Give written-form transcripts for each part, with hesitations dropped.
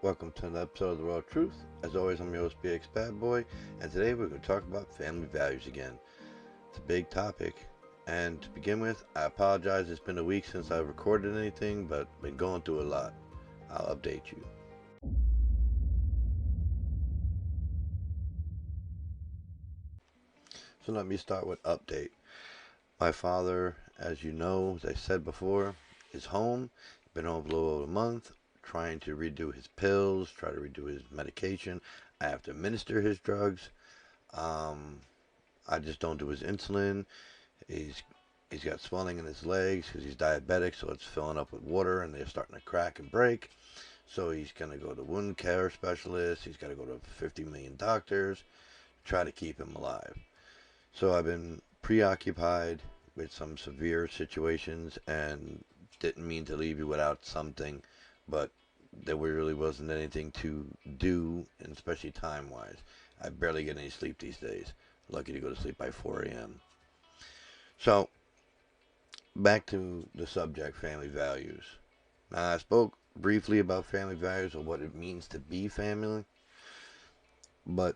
Welcome to another episode of The Raw Truth. As always, I'm your host, BX Bad Boy, and today we're going to talk about family values again. It's a big topic, and to begin with, I apologize. It's been a week since I've recorded anything, but been going through a lot. I'll update you. So let me start with update. My father, as you know, as I said before, is home. Been home for a little over a month, trying to redo his pills, try to redo his medication. I have to administer his drugs. Um, I just don't do his insulin. He's he's got swelling in his legs because he's diabetic, so it's filling up with water and they're starting to crack and break. So he's gonna go to wound care specialist. He's got to go to 50 million doctors, try to keep him alive. So I've been preoccupied with some severe situations and didn't mean to leave you without something, but there really wasn't anything to do, and especially time wise. I barely get any sleep these days. Lucky to go to sleep by 4 a.m. So back to the subject, family values. Now, I spoke briefly about family values or what it means to be family, but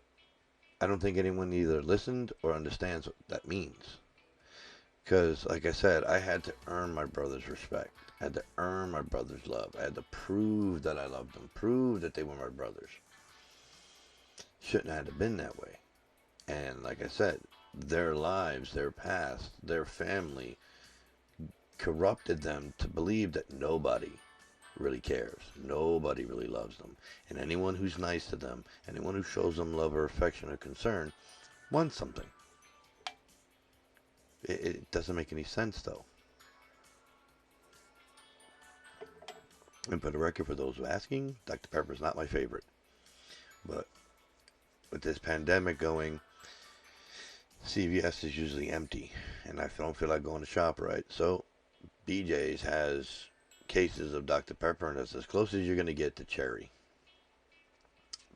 I don't think anyone either listened or understands what that means. Because, like I said, I had to earn my brother's respect. I had to earn my brother's love. I had to prove that I loved them, prove that they were my brothers. Shouldn't have been that way. And like I said, their lives, their past, their family corrupted them to believe that nobody really cares. Nobody really loves them. And anyone who's nice to them, anyone who shows them love or affection or concern, wants something. It doesn't make any sense, though. And for the record, for those asking, Dr. Pepper is not my favorite. But with this pandemic going, CVS is usually empty. And I don't feel like going to shop right. So BJ's has cases of Dr. Pepper, and it's as close as you're going to get to cherry.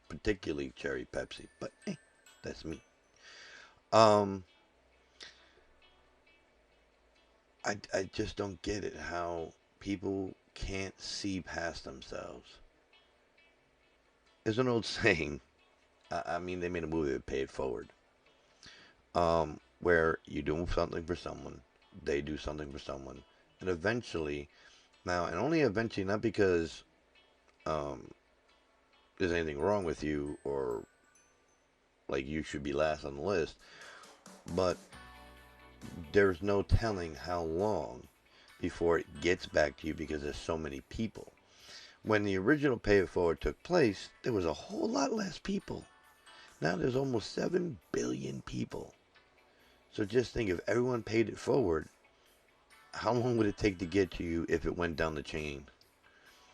Particularly cherry Pepsi. But that's me. Um, I just don't get it how people can't see past themselves. There's an old saying. I mean, they made a movie that Pay It Forward, where you do something for someone, they do something for someone, and eventually, now, and only eventually, not because um, there's anything wrong with you or like you should be last on the list, but there's no telling how long before it gets back to you because there's so many people. When the original Pay It Forward took place, there was a whole lot less people. Now there's almost 7 billion people. So just think, if everyone paid it forward, how long would it take to get to you if it went down the chain?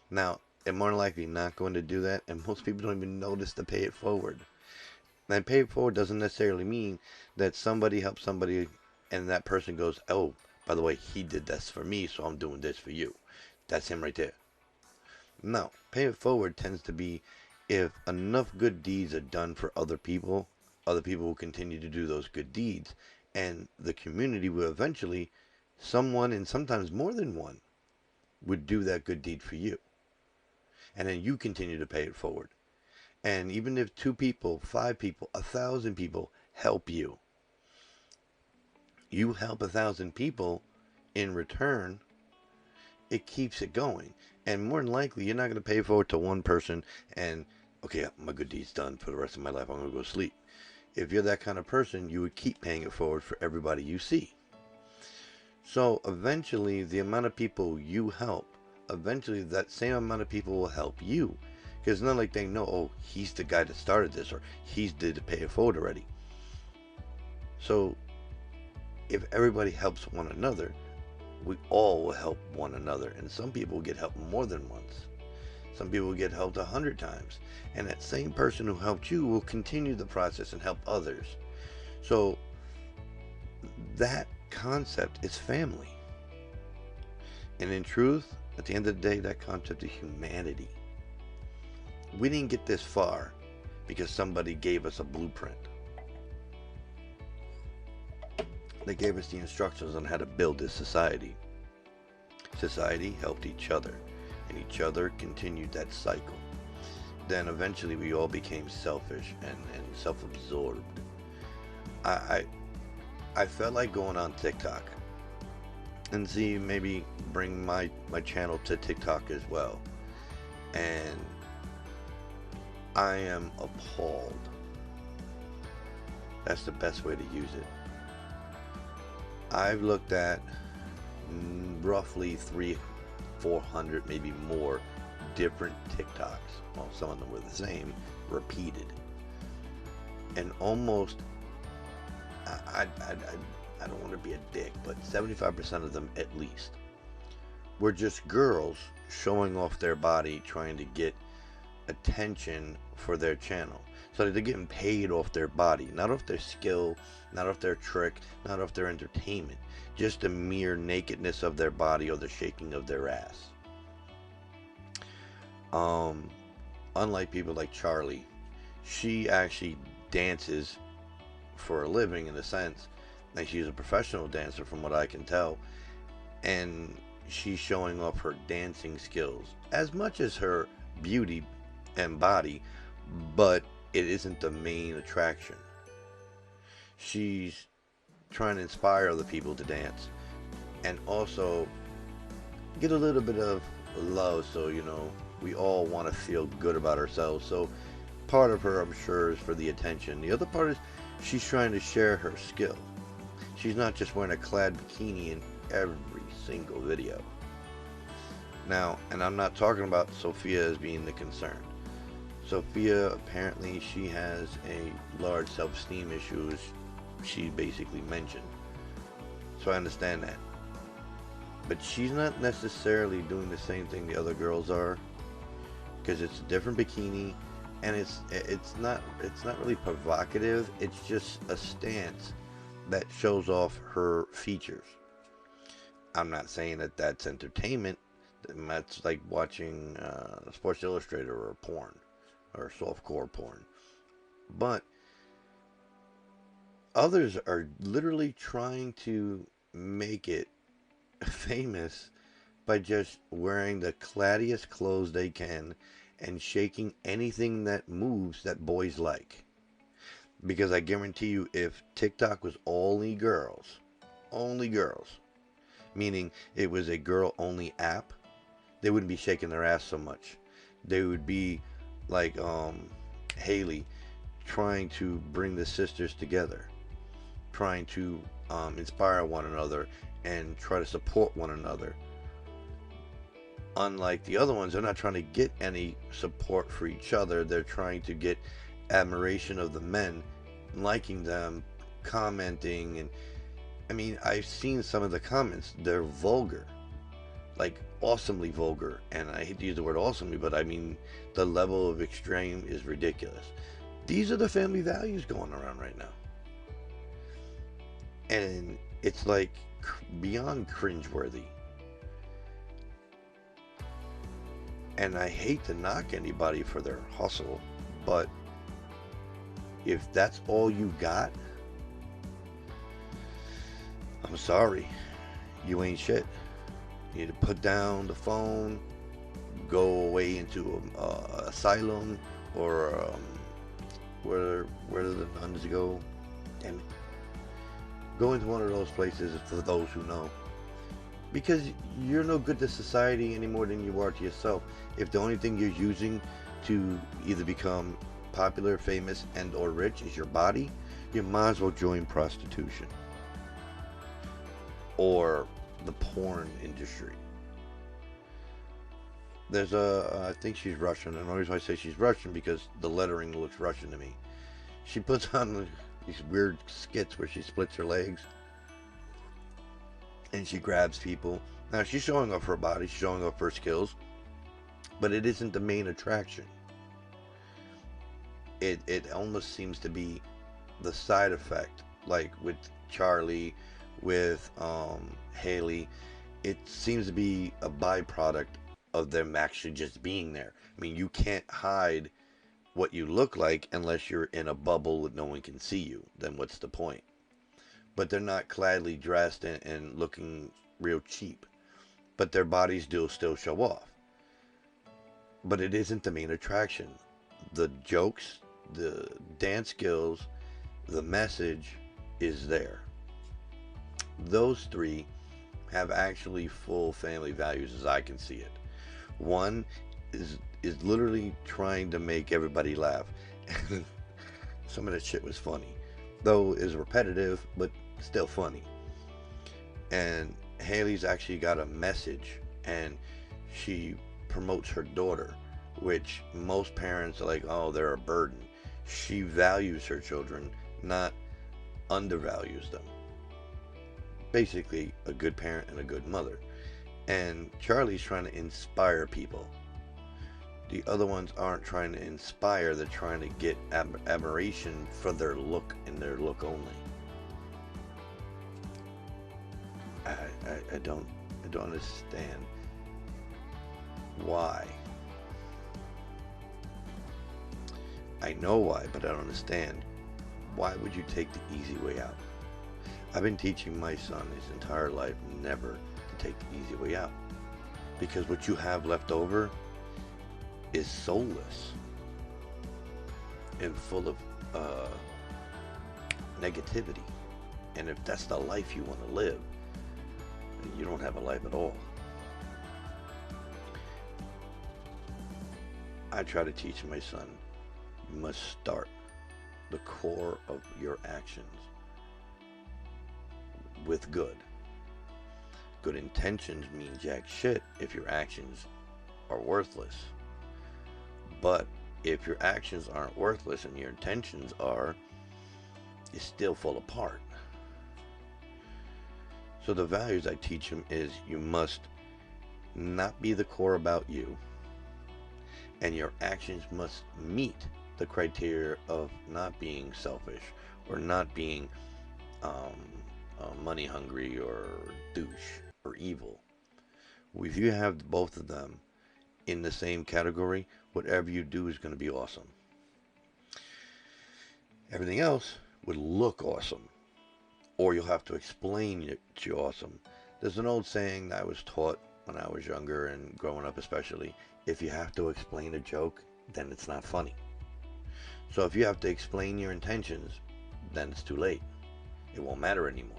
Now, they're more than likely not going to do that, and most people don't even notice to pay it forward. And pay it forward doesn't necessarily mean that somebody helps somebody and that person goes, oh, by the way, he did this for me, so I'm doing this for you. That's him right there. No, pay it forward tends to be if enough good deeds are done for other people will continue to do those good deeds. And the community will eventually, someone, and sometimes more than one, would do that good deed for you. And then you continue to pay it forward. And even if 2 people, 5 people, 1,000 people help you, you help 1,000 people in return, it keeps it going. And more than likely, you're not going to pay forward to one person and, okay, my good deed's done for the rest of my life, I'm going to go sleep. If you're that kind of person, you would keep paying it forward for everybody you see. So eventually, the amount of people you help, eventually that same amount of people will help you. Because it's not like they know, oh, he's the guy that started this, or he's did to pay it forward already. So if everybody helps one another, we all will help one another. And some people get helped more than once. Some people get helped 100 times. And that same person who helped you will continue the process and help others. So that concept is family. And in truth, at the end of the day, that concept is humanity. We didn't get this far because somebody gave us a blueprint. They gave us the instructions on how to build this society. Society helped each other, and each other continued that cycle. then eventually we all became selfish and self-absorbed. I, I I felt like going on TikTok and see maybe bring my channel to TikTok as well. And I am appalled. That's the best way to use it. I've looked at roughly 400, maybe more different TikToks. Well, some of them were the same, repeated. And almost, I don't want to be a dick, but 75% of them at least were just girls showing off their body, trying to get attention for their channel. So they're getting paid off their body, not off their skill, not off their trick, not off their entertainment, just the mere nakedness of their body or the shaking of their ass. Unlike people like Charlie, she actually dances for a living in a sense, and she's a professional dancer from what I can tell, and she's showing off her dancing skills as much as her beauty and body, but it isn't the main attraction. She's trying to inspire other people to dance and also get a little bit of love, so we all want to feel good about ourselves. So part of her, I'm sure, is for the attention. The other part is she's trying to share her skill. She's not just wearing a clad bikini in every single video. Now, and I'm not talking about Sophia as being the concern. Sophia, apparently, she has a large self-esteem issue, as she basically mentioned. So I understand that. But she's not necessarily doing the same thing the other girls are, because it's a different bikini, and it's not really provocative. It's just a stance that shows off her features. I'm not saying that that's entertainment. That's like watching Sports Illustrated or porn or softcore porn. But others are literally trying to make it famous by just wearing the claddiest clothes they can and shaking anything that moves that boys like. Because I guarantee you, if TikTok was only girls, meaning it was a girl-only app, they wouldn't be shaking their ass so much. They would be like Haley, trying to bring the sisters together, trying to inspire one another and try to support one another. Unlike the other ones, they're not trying to get any support for each other. They're trying to get admiration of the men, liking them, commenting. And I mean, I've seen some of the comments. They're vulgar, like awesomely vulgar. And I hate to use the word awesomely, but I mean, the level of extreme is ridiculous. These are the family values going around right now. And it's like beyond cringeworthy. And I hate to knock anybody for their hustle, but if that's all you got, I'm sorry, you ain't shit. You need to put down the phone, go away into asylum, or where do the nuns go? Damn it. Go into one of those places for those who know. Because you're no good to society any more than you are to yourself. If the only thing you're using to either become popular, famous, and or rich is your body, you might as well join prostitution. Or the porn industry. There's I think she's Russian, and the reason I say she's Russian because the lettering looks Russian to me. She puts on these weird skits where she splits her legs and she grabs people. Now she's showing off her body, she's showing off her skills, but it isn't the main attraction. It almost seems to be the side effect, like with Charlie, with Haley. It seems to be a byproduct of them actually just being there. I mean, you can't hide what you look like unless you're in a bubble that no one can see you. Then what's the point? But they're not cladly dressed and looking real cheap. But their bodies do still show off. But it isn't the main attraction. The jokes, the dance skills, the message is there. Those three have actually full family values as I can see it. One is literally trying to make everybody laugh. Some of that shit was funny, though is repetitive, but still funny. And Haley's actually got a message, and she promotes her daughter, which most parents are like, oh, they're a burden. She values her children, not undervalues them. Basically, a good parent and a good mother. And Charlie's trying to inspire people. The other ones aren't trying to inspire, they're trying to get admiration for their look and their look only. I don't understand why. I know why, but I don't understand. Why would you take the easy way out? I've been teaching my son his entire life never to take the easy way out. Because what you have left over is soulless and full of negativity. And if that's the life you want to live, then you don't have a life at all. I try to teach my son, you must start the core of your actions with good. Good intentions mean jack shit if your actions are worthless. But if your actions aren't worthless and your intentions are, you still fall apart. So the values I teach him is you must not be the core about you, and your actions must meet the criteria of not being selfish or not being money hungry or douche or evil. If you have both of them in the same category, whatever you do is going to be awesome. Everything else would look awesome, or you'll have to explain it to you awesome. There's an old saying that I was taught when I was younger and growing up especially, if you have to explain a joke, then it's not funny. So if you have to explain your intentions, then it's too late. It won't matter anymore.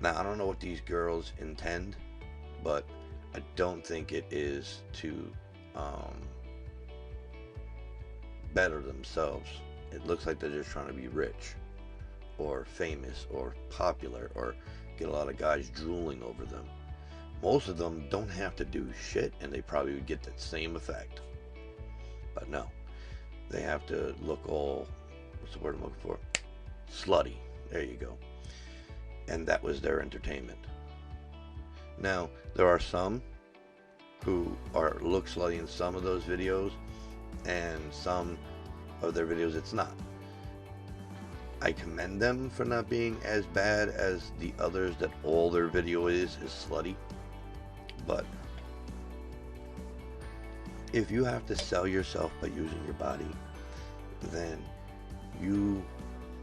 Now, I don't know what these girls intend, but I don't think it is to better themselves. It looks like they're just trying to be rich or famous or popular or get a lot of guys drooling over them. Most of them don't have to do shit and they probably would get that same effect. But no, they have to look all, what's the word I'm looking for? Slutty. There you go. And that was their entertainment. Now, there are some who look slutty in some of those videos, and some of their videos it's not. I commend them for not being as bad as the others that all their video is slutty. But if you have to sell yourself by using your body, then you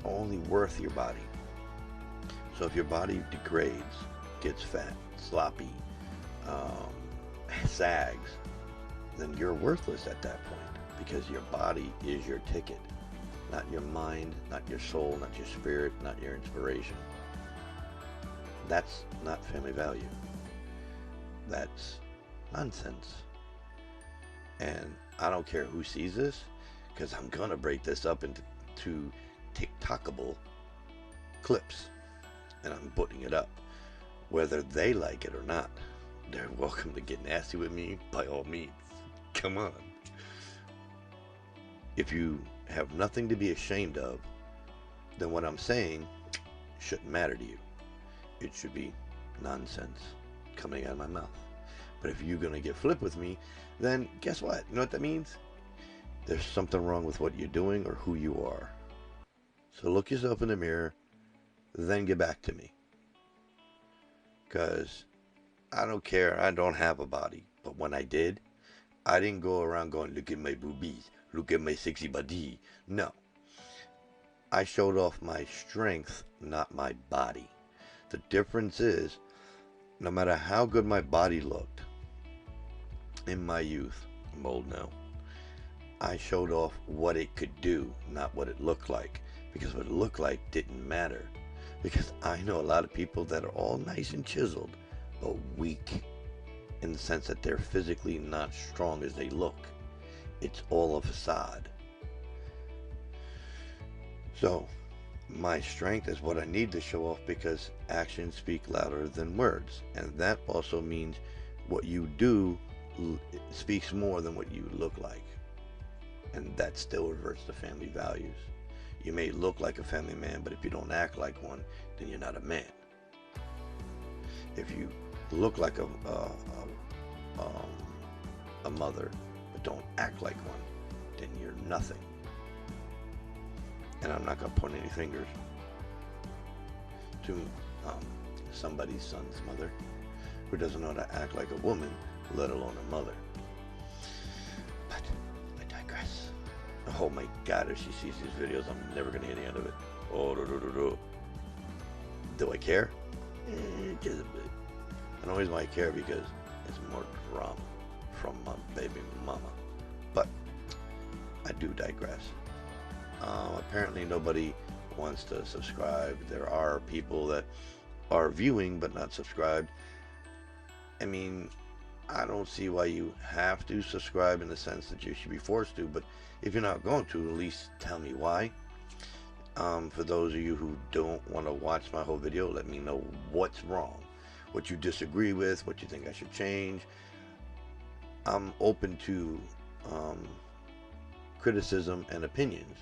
are only worth your body. So if your body degrades, gets fat, sloppy, sags, then you're worthless at that point, because your body is your ticket, not your mind, not your soul, not your spirit, not your inspiration. That's not family value. That's nonsense. And I don't care who sees this, because I'm gonna break this up into TikTokable clips, and I'm putting it up. Whether they like it or not, they're welcome to get nasty with me, by all means. Come on. If you have nothing to be ashamed of, then what I'm saying shouldn't matter to you. It should be nonsense coming out of my mouth. But if you're going to get flip with me, then guess what? You know what that means? There's something wrong with what you're doing or who you are. So look yourself in the mirror, then get back to me. Because I don't care. I don't have a body. But when I did, I didn't go around going, look at my boobies, look at my sexy body. No. I showed off my strength, not my body. The difference is, no matter how good my body looked in my youth, I'm old now, I showed off what it could do, not what it looked like. Because what it looked like didn't matter. Because I know a lot of people that are all nice and chiseled, but weak in the sense that they're physically not strong as they look. It's all a facade. So, my strength is what I need to show off because actions speak louder than words. And that also means what you do speaks more than what you look like. And that still reverts to family values. You may look like a family man, but if you don't act like one, then you're not a man. If you look like a mother, but don't act like one, then you're nothing. And I'm not going to point any fingers to somebody's son's mother who doesn't know how to act like a woman, let alone a mother. But I digress. Oh my God, if she sees these videos, I'm never going to hear the end of it. Oh, do I care? Just a bit. And the reason why I care because it's more drama from my baby mama. But I do digress. Apparently nobody wants to subscribe. There are people that are viewing but not subscribed. I mean, I don't see why you have to subscribe in the sense that you should be forced to, but if you're not going to, at least tell me why. For those of you who don't want to watch my whole video, let me know what's wrong, what you disagree with, what you think I should change. I'm open to criticism and opinions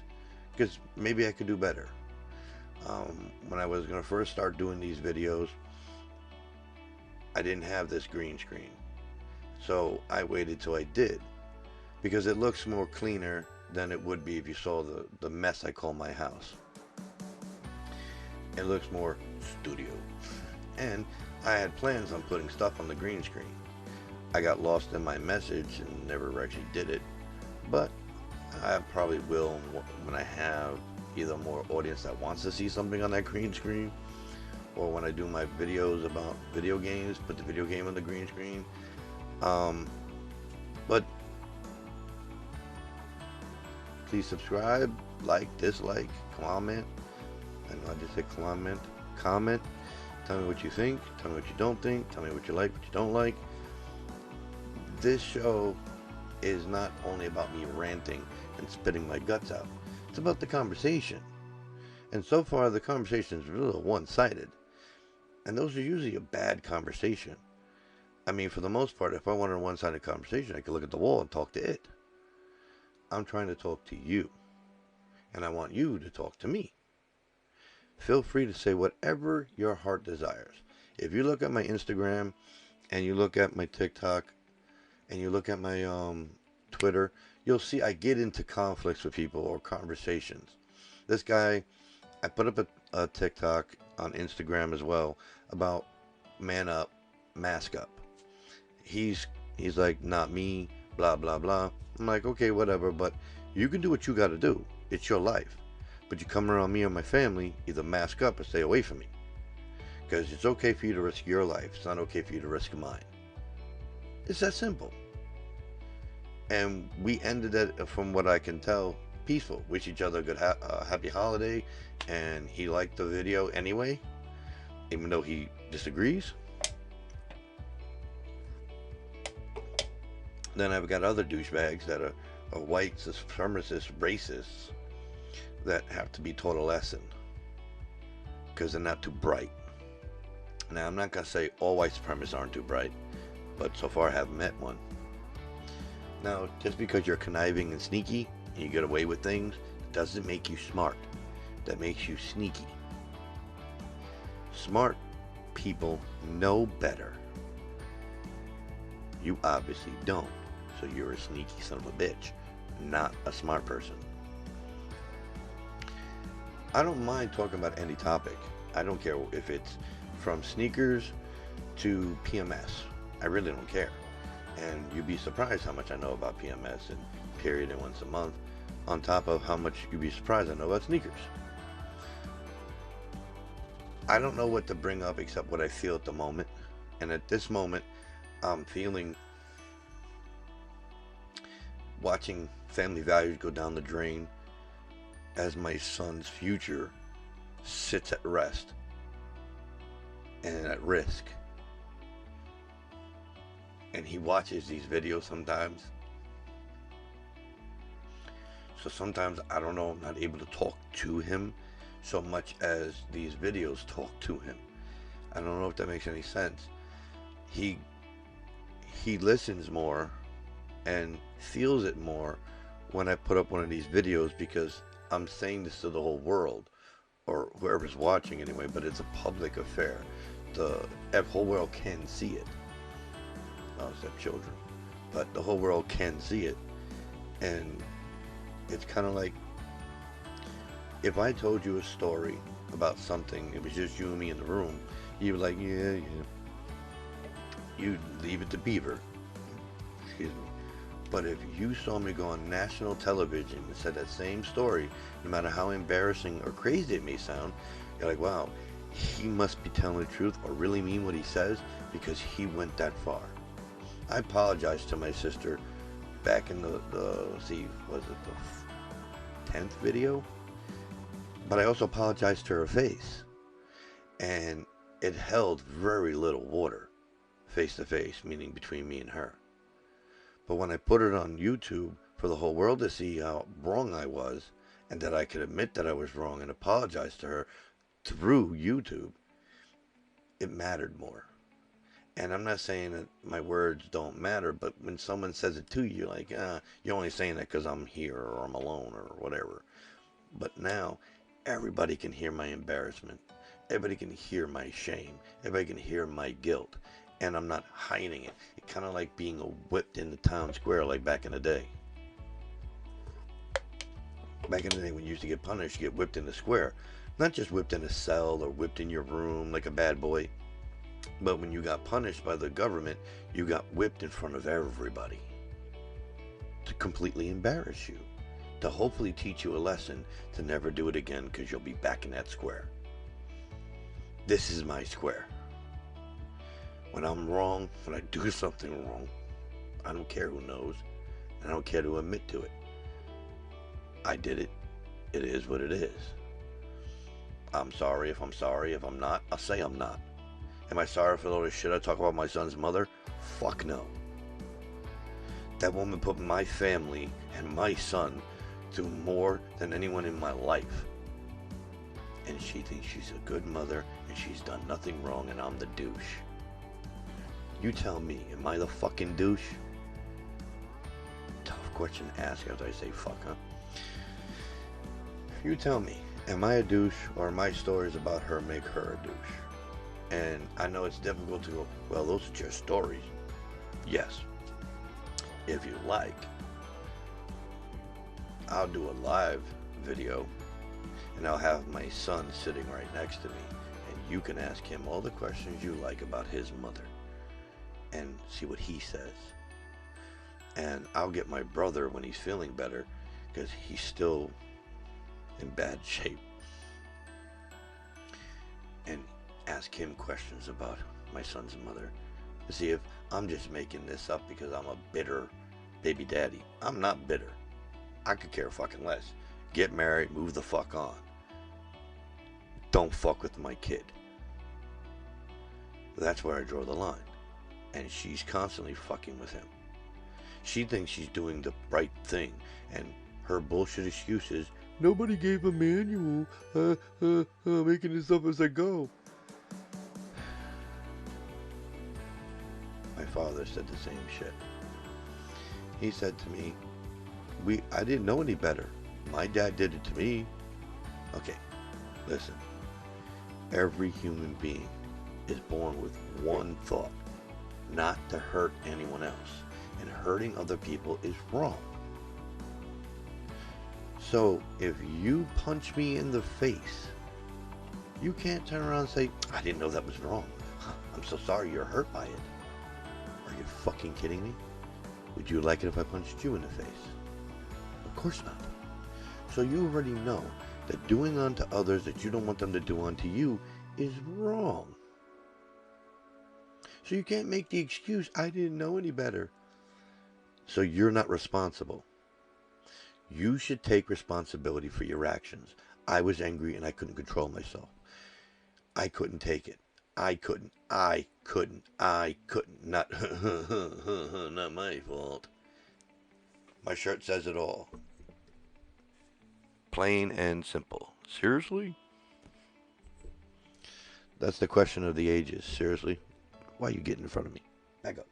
because maybe I could do better. When I was going to first start doing these videos, I didn't have this green screen. So I waited till I did because it looks more cleaner than it would be if you saw the mess I call my house. It looks more studio. And I had plans on putting stuff on the green screen. I got lost in my message and never actually did it. But I probably will when I have either more audience that wants to see something on that green screen, or when I do my videos about video games, put the video game on the green screen. But please subscribe, like, dislike, comment. I know I just said comment. Comment. Tell me what you think. Tell me what you don't think. Tell me what you like, what you don't like. This show is not only about me ranting and spitting my guts out. It's about the conversation. And so far, the conversation is really one-sided. And those are usually a bad conversation. I mean, for the most part, if I wanted a one-sided conversation, I could look at the wall and talk to it. I'm trying to talk to you. And I want you to talk to me. Feel free to say whatever your heart desires. If you look at my Instagram, and you look at my TikTok, and you look at my Twitter, you'll see I get into conflicts with people or conversations. This guy, I put up a TikTok on Instagram as well about man up, mask up. He's like, not me, blah, blah, blah. I'm like, okay, whatever, but you can do what you got to do. It's your life. But you come around me or my family, either mask up or stay away from me. Because it's okay for you to risk your life. It's not okay for you to risk mine. It's that simple. And we ended it, from what I can tell, peaceful. Wish each other a good happy holiday. And he liked the video anyway, even though he disagrees. Then I've got other douchebags that are white supremacist racists that have to be taught a lesson because they're not too bright. Now, I'm not going to say all white supremacists aren't too bright, but so far I haven't met one. Now, just because you're conniving and sneaky and you get away with things doesn't make you smart. That makes you sneaky. Smart people know better. You obviously don't, so you're a sneaky son of a bitch, not a smart person. I don't mind talking about any topic. I don't care if it's from sneakers to PMS. I really don't care. And you'd be surprised how much I know about PMS and period and once a month, on top of how much you'd be surprised I know about sneakers. I don't know what to bring up except what I feel at the moment. And at this moment, I'm feeling watching family values go down the drain as my son's future sits at rest and at risk. And he watches these videos sometimes. So sometimes I don't know, I'm not able to talk to him so much as these videos talk to him. I don't know if that makes any sense. He listens more and feels it more when I put up one of these videos, because I'm saying this to the whole world, or whoever's watching anyway, but it's a public affair. The whole world can see it. Except children. But the whole world can see it. And it's kind of like, if I told you a story about something, it was just you and me in the room, you'd be like, yeah. You'd leave it to Beaver. Excuse me. But if you saw me go on national television and said that same story, no matter how embarrassing or crazy it may sound, you're like, wow, he must be telling the truth or really mean what he says, because he went that far. I apologize to my sister back in the 10th video? But I also apologized to her face. And it held very little water, face to face, meaning between me and her. But when I put it on YouTube for the whole world to see how wrong I was, and that I could admit that I was wrong and apologize to her through YouTube, it mattered more. And I'm not saying that my words don't matter, but when someone says it to you, like, you're only saying that because I'm here or I'm alone or whatever. But now, everybody can hear my embarrassment. Everybody can hear my shame. Everybody can hear my guilt. And I'm not hiding it. It's kind of like being whipped in the town square like back in the day. Back in the day when you used to get punished, you get whipped in the square. Not just whipped in a cell or whipped in your room like a bad boy. But when you got punished by the government, you got whipped in front of everybody. To completely embarrass you. To hopefully teach you a lesson to never do it again, because you'll be back in that square. This is my square. When I'm wrong, when I do something wrong, I don't care who knows, and I don't care to admit to it. I did it. It is what it is. I'm sorry if I'm sorry. If I'm not, I'll say I'm not. Am I sorry for all the shit I talk about my son's mother? Fuck no. That woman put my family and my son through more than anyone in my life. And she thinks she's a good mother and she's done nothing wrong, and I'm the douche. You tell me, am I the fucking douche? Tough question to ask after I say fuck, huh? You tell me, am I a douche, or my stories about her make her a douche? And I know it's difficult to go, well, those are just stories. Yes. If you like, I'll do a live video, and I'll have my son sitting right next to me, and you can ask him all the questions you like about his mother and see what he says. And I'll get my brother when he's feeling better, because he's still in bad shape, and ask him questions about my son's mother to see if I'm just making this up because I'm a bitter baby daddy. I'm not bitter. I could care fucking less. Get married, move the fuck on. Don't fuck with my kid. That's where I draw the line. And she's constantly fucking with him. She thinks she's doing the right thing, and her bullshit excuse is, nobody gave a manual, making this up as I go. My father said the same shit. He said to me, I didn't know any better. My dad did it to me. Okay, listen. Every human being is born with one thought, not to hurt anyone else. And hurting other people is wrong. So if you punch me in the face, you can't turn around and say, I didn't know that was wrong. I'm so sorry you're hurt by it. Are you fucking kidding me? Would you like it if I punched you in the face? Of course not. So you already know that doing unto others that you don't want them to do unto you is wrong. So you can't make the excuse, I didn't know any better. So you're not responsible. You should take responsibility for your actions. I was angry and I couldn't control myself. I couldn't take it. I couldn't. Not, not my fault. My shirt says it all. Plain and simple. Seriously? That's the question of the ages. Seriously? Why are you getting in front of me? Back up.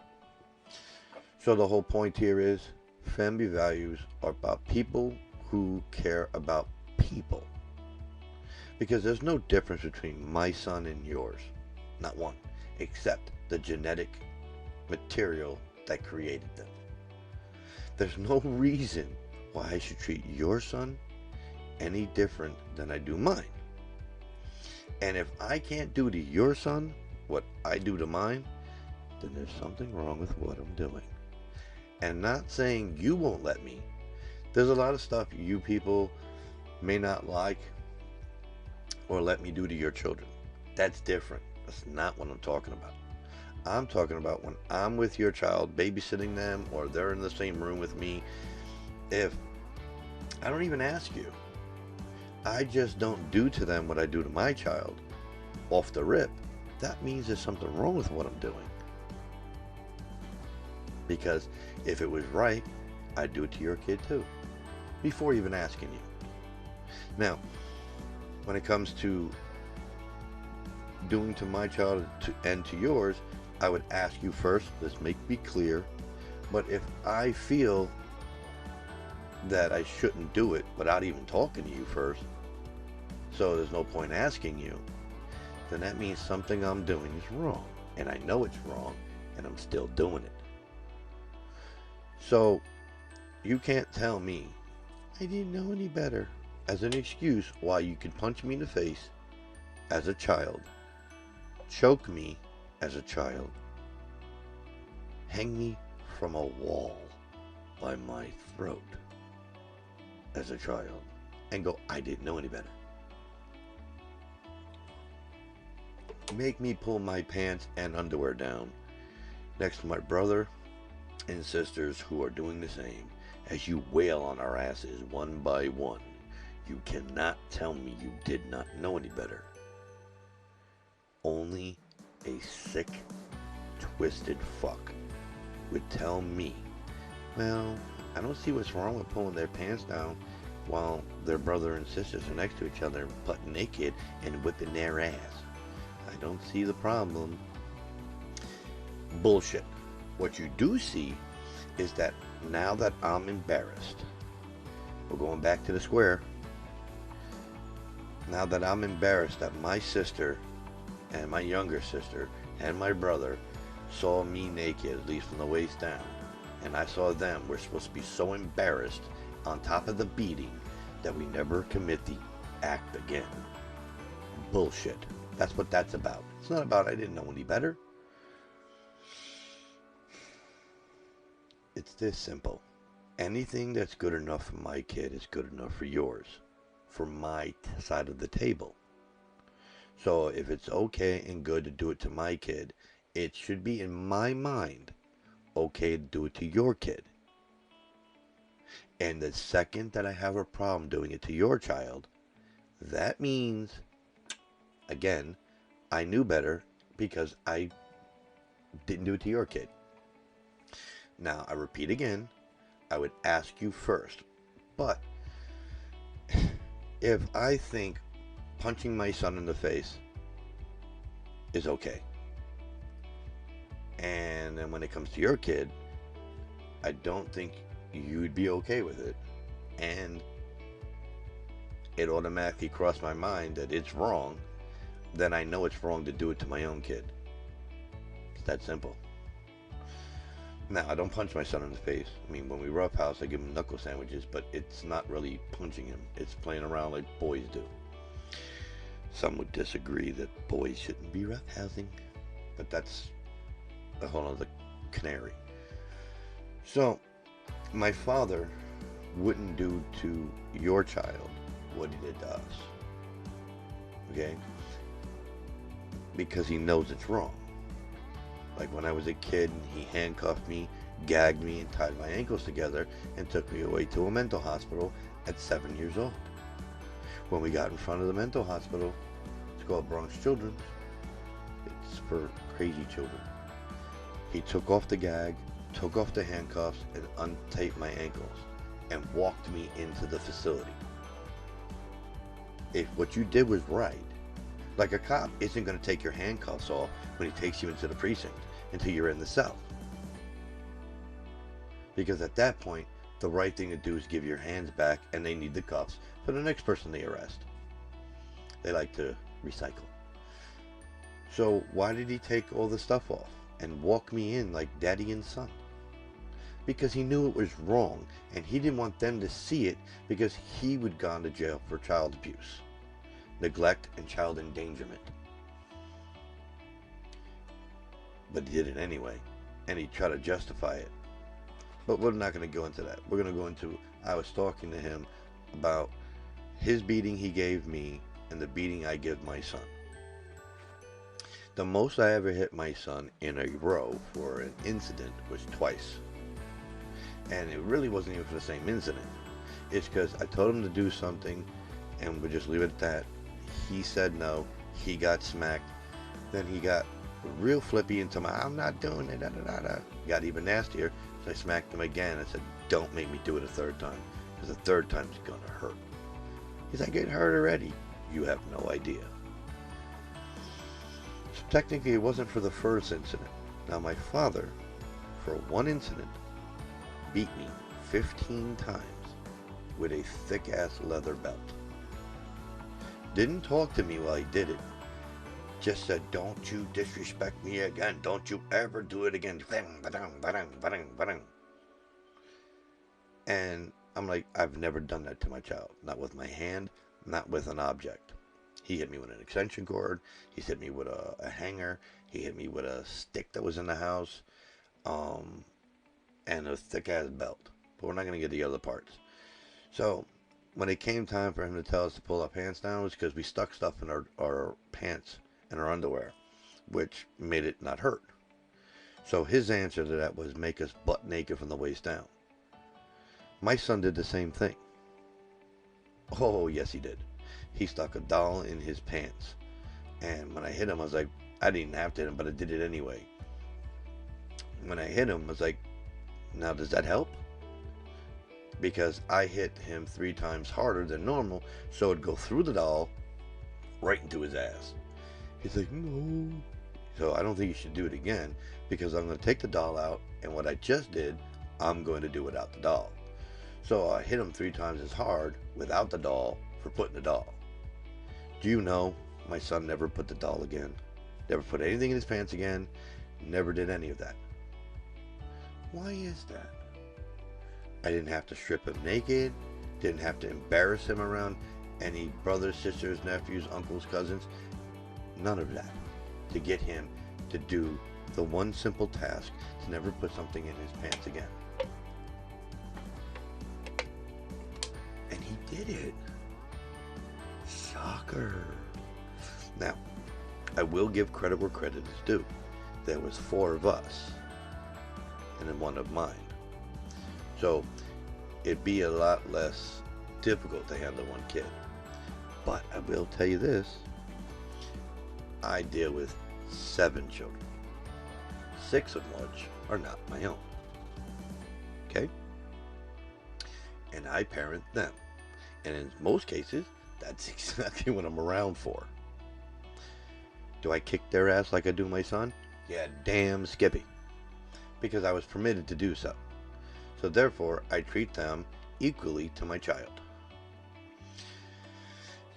So the whole point here is family values are about people who care about people. Because there's no difference between my son and yours. Not one. Except the genetic material that created them. There's no reason why I should treat your son any different than I do mine. And if I can't do to your son what I do to mine, then there's something wrong with what I'm doing. And not saying you won't let me. There's a lot of stuff you people may not like or let me do to your children. That's different. That's not what I'm talking about. I'm talking about when I'm with your child, babysitting them, or they're in the same room with me. If I don't even ask you, I just don't do to them what I do to my child off the rip, that means there's something wrong with what I'm doing. Because if it was right, I'd do it to your kid too, before even asking you. Now, when it comes to doing to my child and to yours, I would ask you first. Let's make me clear. But if I feel that I shouldn't do it without even talking to you first, so there's no point asking you, then that means something I'm doing is wrong. And I know it's wrong, and I'm still doing it. So you can't tell me I didn't know any better as an excuse why you could punch me in the face as a child, choke me as a child, hang me from a wall by my throat as a child, and go, I didn't know any better. Make me pull my pants and underwear down next to my brother and sisters who are doing the same as you wail on our asses one by one. You cannot tell me you did not know any better. Only a sick, twisted fuck would tell me, well, I don't see what's wrong with pulling their pants down while their brother and sisters are next to each other butt naked and whipping their ass. I don't see the problem. Bullshit. What you do see is that now that I'm embarrassed, we're going back to the square. Now that I'm embarrassed that my sister and my younger sister and my brother saw me naked, at least from the waist down, and I saw them, we're supposed to be so embarrassed on top of the beating that we never commit the act again. Bullshit. That's what that's about. It's not about I didn't know any better. It's this simple. Anything that's good enough for my kid is good enough for yours, for my side of the table. So if it's okay and good to do it to my kid, it should be in my mind okay to do it to your kid. And the second that I have a problem doing it to your child, that means, again, I knew better because I didn't do it to your kid. Now, I repeat again, I would ask you first. But if I think punching my son in the face is okay, and then when it comes to your kid, I don't think you'd be okay with it, and it automatically crossed my mind that it's wrong, then I know it's wrong to do it to my own kid. It's that simple. Now, I don't punch my son in the face. I mean, when we roughhouse, I give him knuckle sandwiches, but it's not really punching him. It's playing around like boys do. Some would disagree that boys shouldn't be roughhousing, but that's a whole other canary. So, my father wouldn't do to your child what he did to us. Okay? Because he knows it's wrong. Like when I was a kid and he handcuffed me gagged me and tied my ankles together and took me away to a mental hospital at 7 years old. When we got in front of the mental hospital, it's called Bronx Children's. It's for crazy children. He took off the gag, took off the handcuffs, and untaped my ankles and walked me into the facility. If what you did was right, like a cop isn't going to take your handcuffs off when he takes you into the precinct until you're in the cell. Because at that point, the right thing to do is give your hands back, and they need the cuffs for the next person they arrest. They like to recycle. So why did he take all the stuff off and walk me in like daddy and son? Because he knew it was wrong, and he didn't want them to see it, because he would gone to jail for child abuse, neglect, and child endangerment. But he did it anyway, and he tried to justify it. But we're not going to go into that. We're going to go into, I was talking to him about his beating he gave me and the beating I give my son. The most I ever hit my son in a row for an incident was twice. And it really wasn't even for the same incident. It's because I told him to do something, and we'll just leave it at that. He said no. He got smacked. Then he got real flippy and told me, I'm not doing it. Da, da, da, da. Got even nastier. So I smacked him again. I said, don't make me do it a third time, because the third time's going to hurt. He's like, it hurt already. You have no idea. So technically, it wasn't for the first incident. Now, my father, for one incident, beat me 15 times with a thick-ass leather belt. Didn't talk to me while he did it. Just said, don't you disrespect me again. Don't you ever do it again. And I'm like, I've never done that to my child. Not with my hand, not with an object. He hit me with an extension cord. He hit me with a hanger. He hit me with a stick that was in the house. And a thick-ass belt. But we're not going to get the other parts. So, when it came time for him to tell us to pull our pants down, it was because we stuck stuff in our pants and our underwear, which made it not hurt. So his answer to that was make us butt naked from the waist down. My son did the same thing. Oh, yes, he did. He stuck a doll in his pants. And when I hit him, I was like, I didn't have to hit him, but I did it anyway. When I hit him, I was like, now does that help? Because I hit him 3 times harder than normal, so it'd go through the doll right into his ass. He's like, no. So I don't think you should do it again, because I'm going to take the doll out, and what I just did, I'm going to do without the doll. So I hit him 3 times as hard without the doll for putting the doll. Do you know, my son never put the doll again. Never put anything in his pants again. Never did any of that. Why is that? I didn't have to strip him naked. Didn't have to embarrass him around any brothers, sisters, nephews, uncles, cousins. None of that. To get him to do the one simple task, to never put something in his pants again. And he did it. Shocker. Now, I will give credit where credit is due. There was 4 of us, and then 1 of mine. So it'd be a lot less difficult to handle 1 kid. But I will tell you this. I deal with 7 children. 6 of which are not my own. Okay? And I parent them. And in most cases, that's exactly what I'm around for. Do I kick their ass like I do my son? Yeah, damn Skippy. Because I was permitted to do so. So therefore, I treat them equally to my child.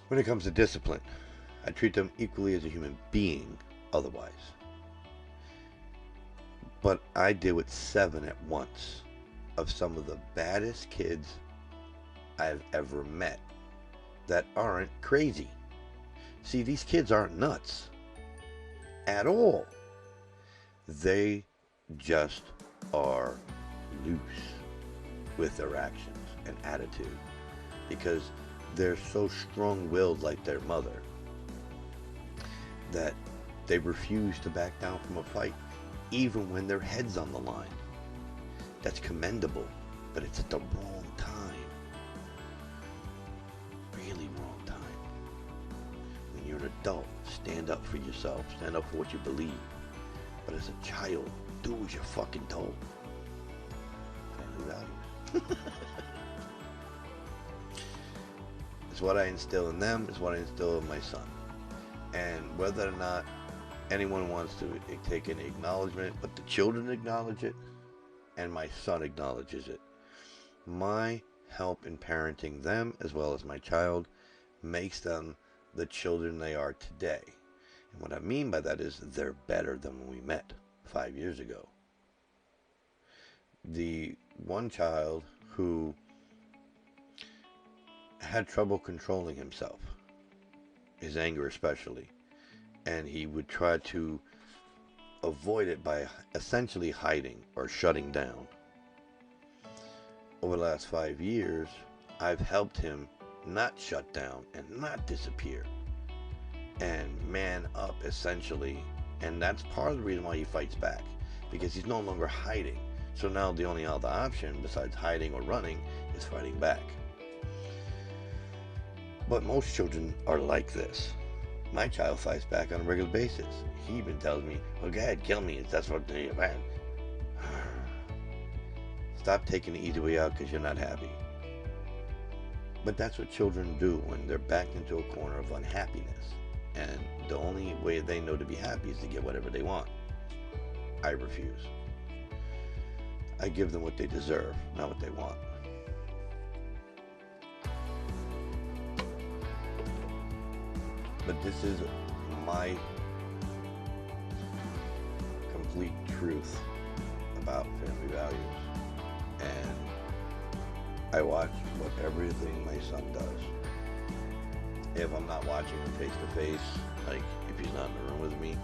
When it comes to discipline, I treat them equally as a human being otherwise. But I deal with 7 at once of some of the baddest kids I've ever met that aren't crazy. See, these kids aren't nuts at all. They just are loose with their actions and attitude because they're so strong-willed like their mother that they refuse to back down from a fight even when their head's on the line. That's commendable, but it's at the wrong time. Really wrong time. When you're an adult, stand up for yourself. Stand up for what you believe. But as a child, do what you're fucking told. Family values. It's what I instill in them. It's what I instill in my son. And whether or not anyone wants to take any acknowledgement, but the children acknowledge it, and my son acknowledges it. My help in parenting them, as well as my child, makes them the children they are today. And what I mean by that is they're better than when we met 5 years ago. The one child who had trouble controlling himself, his anger especially, and he would try to avoid it by essentially hiding or shutting down. Over the last 5 years, I've helped him not shut down and not disappear and man up essentially, and that's part of the reason why he fights back, because he's no longer hiding. So now the only other option besides hiding or running is fighting back. But most children are like this. My child fights back on a regular basis. He even tells me, well, go ahead, kill me. That's what they man. Stop taking the easy way out because you're not happy. But that's what children do when they're backed into a corner of unhappiness. And the only way they know to be happy is to get whatever they want. I refuse. I give them what they deserve, not what they want. But this is my complete truth about family values. And I watch everything my son does. If I'm not watching him face to face, like if he's not in the room with me,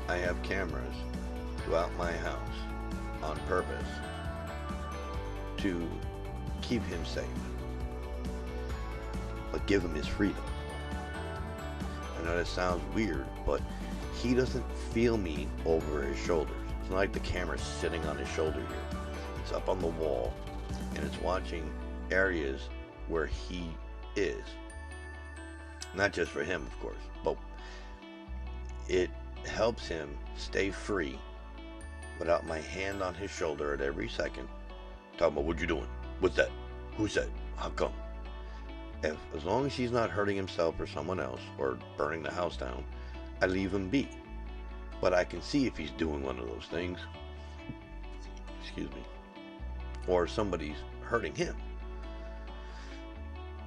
I have cameras throughout my house on purpose to keep him safe, but give him his freedom. I know that sounds weird, but he doesn't feel me over his shoulders. It's not like the camera's sitting on his shoulder here. It's up on the wall, and it's watching areas where he is. Not just for him, of course, but it helps him stay free without my hand on his shoulder at every second. Talking about, what you doing? What's that? Who's that? How come? As long as he's not hurting himself or someone else or burning the house down, I leave him be. But I can see if he's doing one of those things, excuse me, or somebody's hurting him.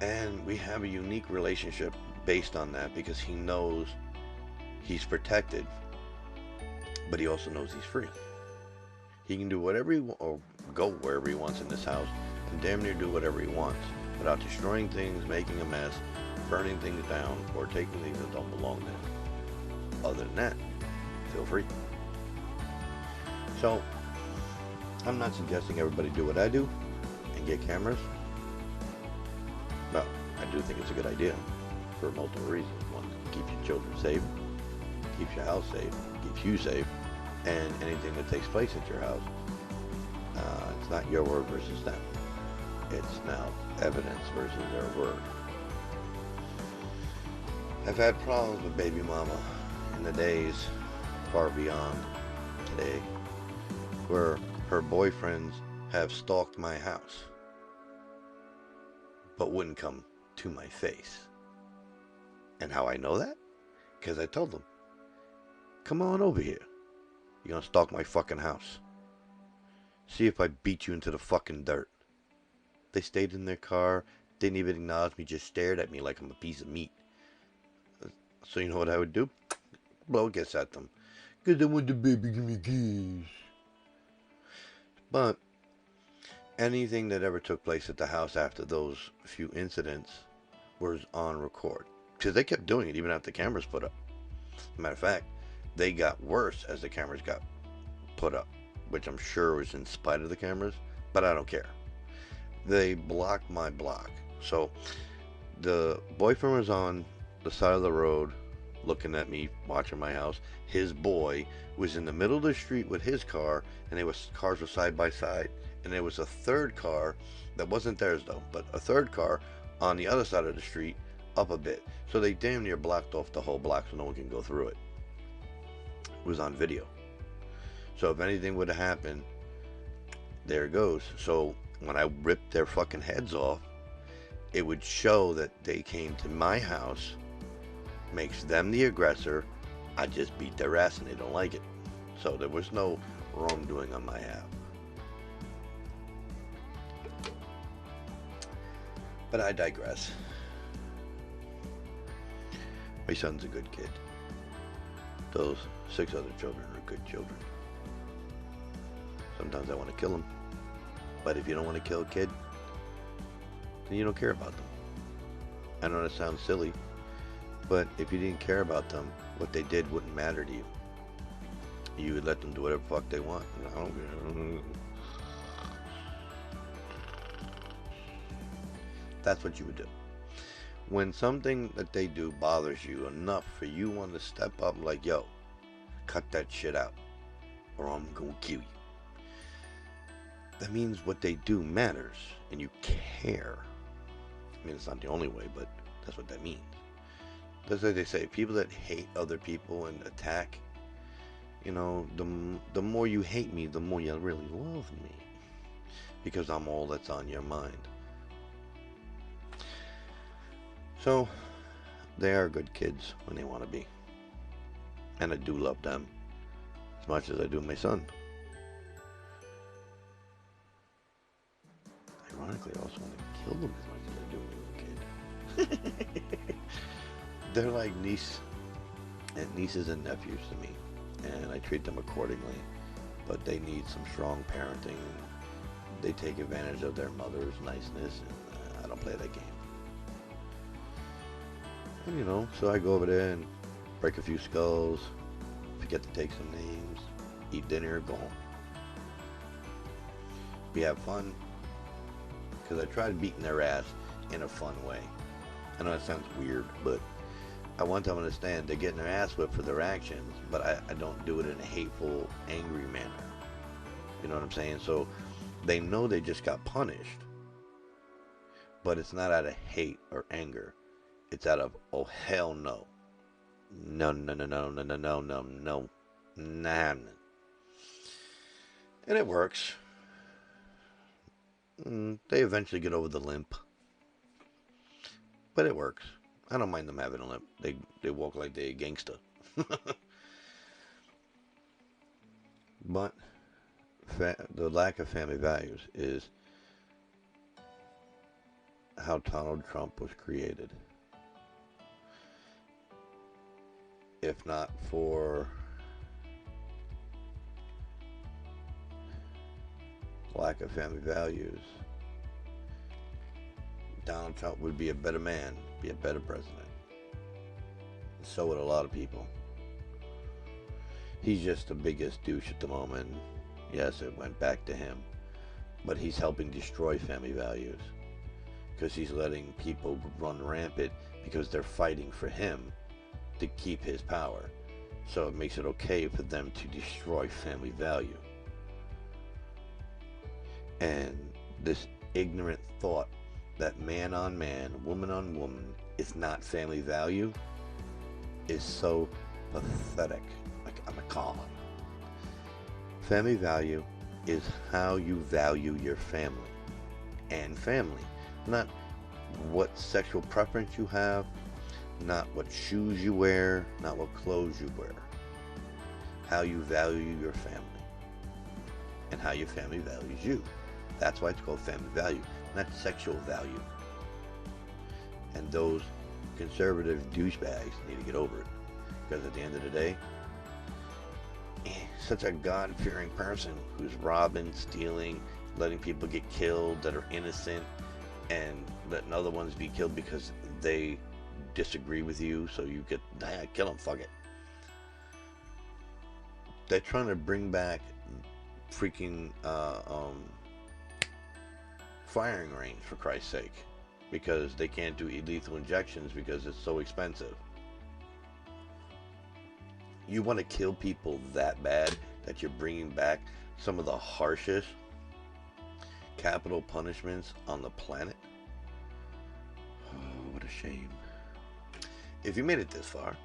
And we have a unique relationship based on that, because he knows he's protected, but he also knows he's free. He can do whatever he wants, or go wherever he wants in this house, and damn near do whatever he wants, without destroying things, making a mess, burning things down, or taking things that don't belong there. Other than that, feel free. So, I'm not suggesting everybody do what I do and get cameras. No, I do think it's a good idea for multiple reasons. One, it keeps your children safe, keeps your house safe, keeps you safe, and anything that takes place at your house, it's not your word versus them. It's now evidence versus their word. I've had problems with baby mama in the days far beyond today, where her boyfriends have stalked my house, but wouldn't come to my face. And how I know that? Because I told them, come on over here. You're gonna stalk my fucking house. See if I beat you into the fucking dirt. They stayed in their car, didn't even acknowledge me, just stared at me like I'm a piece of meat. So you know what I would do? Blow a kiss at them. Because I want the baby, give me a kiss. But anything that ever took place at the house after those few incidents was on record. Because they kept doing it even after the cameras put up. Matter of fact, they got worse as the cameras got put up, which I'm sure was in spite of the cameras, but I don't care. They blocked my block. So the boyfriend was on the side of the road looking at me, watching my house. His boy was in the middle of the street with his car, and cars were side by side, And there was a third car that wasn't theirs though, but a third car on the other side of the street up a bit. So they damn near blocked off the whole block so no one can go through it. It was on video. So if anything would have happened, there it goes. So when I ripped their fucking heads off, it would show that they came to my house, makes them the aggressor. I just beat their ass and they don't like it. So there was no wrongdoing on my half. But I digress. My son's a good kid. Those 6 other children are good children. Sometimes I want to kill them. But if you don't want to kill a kid, then you don't care about them. I know that sounds silly, but if you didn't care about them, what they did wouldn't matter to you. You would let them do whatever the fuck they want. I don't care. That's what you would do. When something that they do bothers you enough for you want to step up and like, yo, cut that shit out or I'm gonna kill you. That means what they do matters and you care. I mean, it's not the only way, but that's what that means. That's what they say. People that hate other people and attack, you know, the more you hate me, the more you really love me. Because I'm all that's on your mind. So, they are good kids when they want to be. And I do love them as much as I do my son. Ironically, I also want to kill them as much as I do a little kid. They're like nieces and nephews to me, and I treat them accordingly. But they need some strong parenting. They take advantage of their mother's niceness, and I don't play that game. And, you know, so I go over there and break a few skulls, forget to take some names, eat dinner, go home. We have fun, because I try beating their ass in a fun way. I know that sounds weird, but I want them to understand they're getting their ass whipped for their actions, but I don't do it in a hateful, angry manner. You know what I'm saying? So they know they just got punished, but it's not out of hate or anger. It's out of, oh, hell no. No, no, no, no, no, no, no, no, no. Nah. And it works. They eventually get over the limp. But it works. I don't mind them having a limp. They walk like they're a gangster. But the lack of family values is how Donald Trump was created. If not for lack of family values, Donald Trump would be a better man, be a better president. And so would a lot of people. He's just the biggest douche at the moment. Yes, it went back to him. But he's helping destroy family values. Because he's letting people run rampant because they're fighting for him to keep his power. So it makes it okay for them to destroy family value. And this ignorant thought that man on man, woman on woman is not family value is so pathetic. Like, I'm a con. Family value is how you value your family and family. Not what sexual preference you have, not what shoes you wear, not what clothes you wear. How you value your family and how your family values you. That's why it's called family value, not sexual value. And those conservative douchebags need to get over it. Because at the end of the day, such a God-fearing person who's robbing, stealing, letting people get killed that are innocent, and letting other ones be killed because they disagree with you, so you get, kill them, fuck it. They're trying to bring back freaking firing range, for Christ's sake, because they can't do lethal injections because it's so expensive. You want to kill people that bad that you're bringing back some of the harshest capital punishments on the planet. Oh, what a shame. If you made it this far,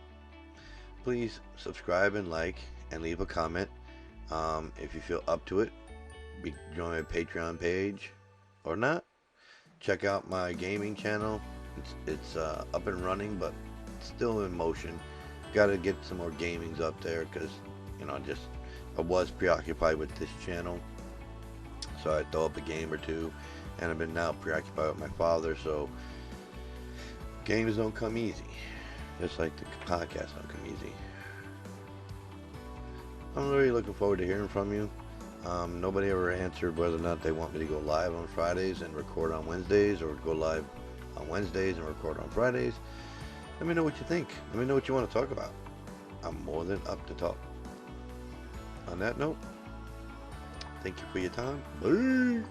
please subscribe and like and leave a comment. If you feel up to it, join my Patreon page or not. Check out my gaming channel. It's up and running, but still in motion. Got to get some more gamings up there because, I was preoccupied with this channel. So I throw up a game or two, and I've been now preoccupied with my father. So games don't come easy, just like the podcast don't come easy. I'm really looking forward to hearing from you. Nobody ever answered whether or not they want me to go live on Fridays and record on Wednesdays, or go live on Wednesdays and record on Fridays. Let me know what you think. Let me know what you want to talk about. I'm more than up to talk. On that note, thank you for your time. Bye.